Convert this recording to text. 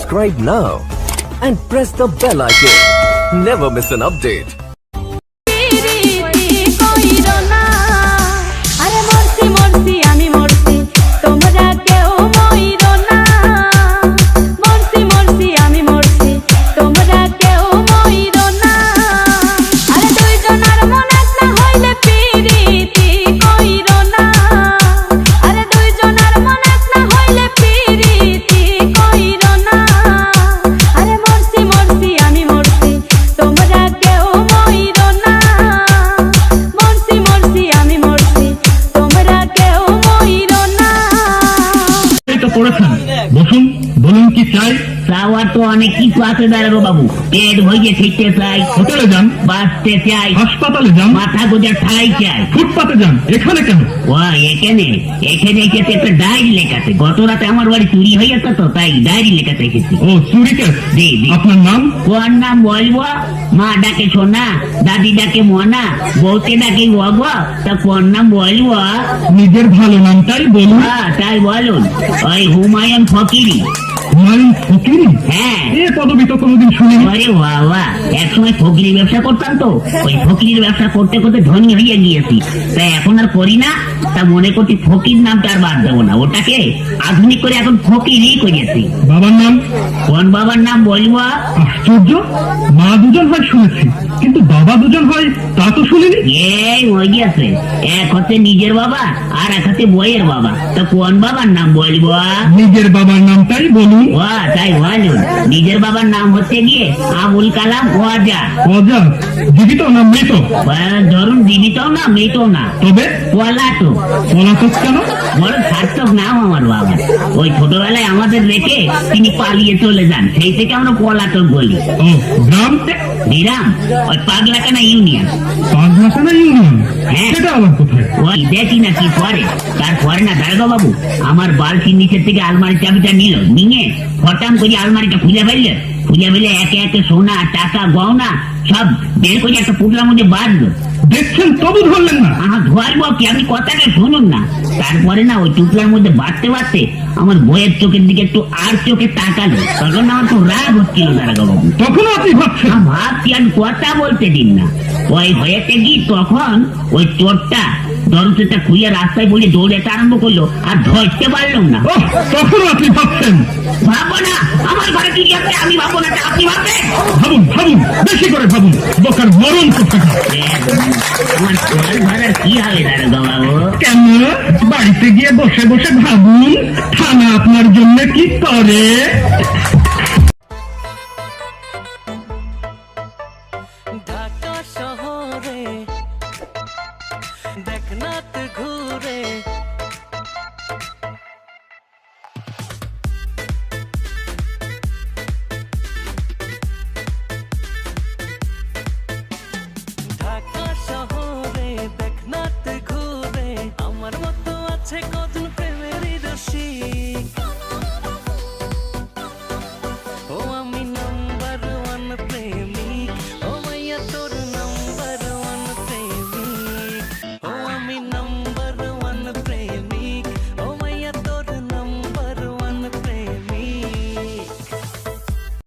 subscribe now and press the bell icon. Never miss an update. বসুন, বলুন কি চাই? চাওয়ার তো অনেক কিছু আছে দাঁড়াবো বাবু। পেট ভরিয়ে খেতে চাই, হোটেলে যান, বাঁচতে চাই, হাসপাতালে যান, মাথা গোজার ঠাই চাই। ফুটপাতে যান, এখানে কেন? ও এখানে এখানে এসেছে একটা ডায়েরি লেখাতে। গত রাতে আমার বাড়ি চুরি হয়ে গেছে তো, তাই ডায়েরি লেখাতে এসেছি। ও চুরি কেস? জি জি। আপনার নাম? কোন নাম বলবো? মা ডাকে সোনা, দাদি ডাকে মনা, বউকে ডাকে বাবা, তা কোন নাম বলবো? নিজের ভালো নামটাই বলুন। তাই বলুন, ওই হুমায়ুন ফকিরি। হুমায়ুন ফকিরি? হ্যাঁ। এ পদবি তো কোনোদিন শুনিনি। আরে বাবা, এক সময় ফকিরি ব্যবসা করতাম তো, ওই ফকিরির ব্যবসা করতে করতে ধনী হয়ে গিয়েছি, তাই এখন আর করি না। তা মনে করছি ফকির নামটা আর বাদ দেবো না, ওটাকে আধুনিক করে এখন ফকিরই করেছি। বাবার নাম? কোন বাবার নাম বলবো? আশ্চর্য, মা দুজন হয় শুনেছি, কিন্তু বাবা দুজন হয় তা তো শুনিনি। এই হয়ে গিয়েছে, এক হচ্ছে নিজের বাবা আর এক হচ্ছে বইয়ের বাবা। তা কোন বাবার নাম বলবো? নিজের বাবার নামটাই বলুন। তাই বলুন, নিজের বাবার নাম হচ্ছে গিয়ে আবুল কালাম ওয়াজা। অজা? জীবিত না মৃত? ধরুন জীবিত না মৃত না, তবে পলাতক। পলাতক কেন? বড় সার্থক নাম আমার বাবা। ওই ছোটবেলায় আমাদের রেখে তিনি পালিয়ে চলে যান, সেই থেকে আমরা পলাতক বলি। ও গ্রাম? বিরাম, ওই পাগলাকানা ইউনিয়ন। পাগলাকানা ইউনিয়ন? হ্যাঁ। সেটা আবার কোথায়? ওই দেখি না কি করে। তারপরে না দারোগা বাবু আমার বালতির নিচের থেকে আলমারির চাবিটা নিয়ে হঠাৎ করে আলমারিটা খুলে ফেলে একে একে সোনা টাকা গহনা সব বের করে একটা পুটলার মধ্যে বাঁধলো। দেখছেন তবু ধরলেন না? ধরবো কি, আপনি কথাটা শুনুন না। তারপরে না ওই টুকলার মধ্যে বাঁধতে আমার বইয়ের চোখের দিকে একটু আর চোখে তাকালো, তখন আমার খুব রাগ হচ্ছিল দারোগা বাবু। তখনও আপনি ভাবছেন? ভাবছি, আমি কথা বলতে দিন না। ওই হয়েছে কি, তখন ওই চোরটা দরজাটা খুলে রাস্তায় বলে দৌড়াতে আরম্ভ করলো, আর ধরতে পারলাম না। তখনও আপনি ভাবছেন? ভাববো না, আমার ঘরে কি আছে আমি ভাববো না, আপনি ভাববেন? ভাবুন, বেশি করে ভাবুন, বোকার মরণ করতে। আমার ঘর ভাড়ার কি হবে দারোগা বাবু? কেন? বাড়িতে গিয়ে বসে বসে ভাবুন, থানা আপনার জন্য কি করে। ঢাকা শহরে দেখনাথ ঘুরে ঢাকা শহরে দেখনাথ ঘুরে আমার মতো আছে।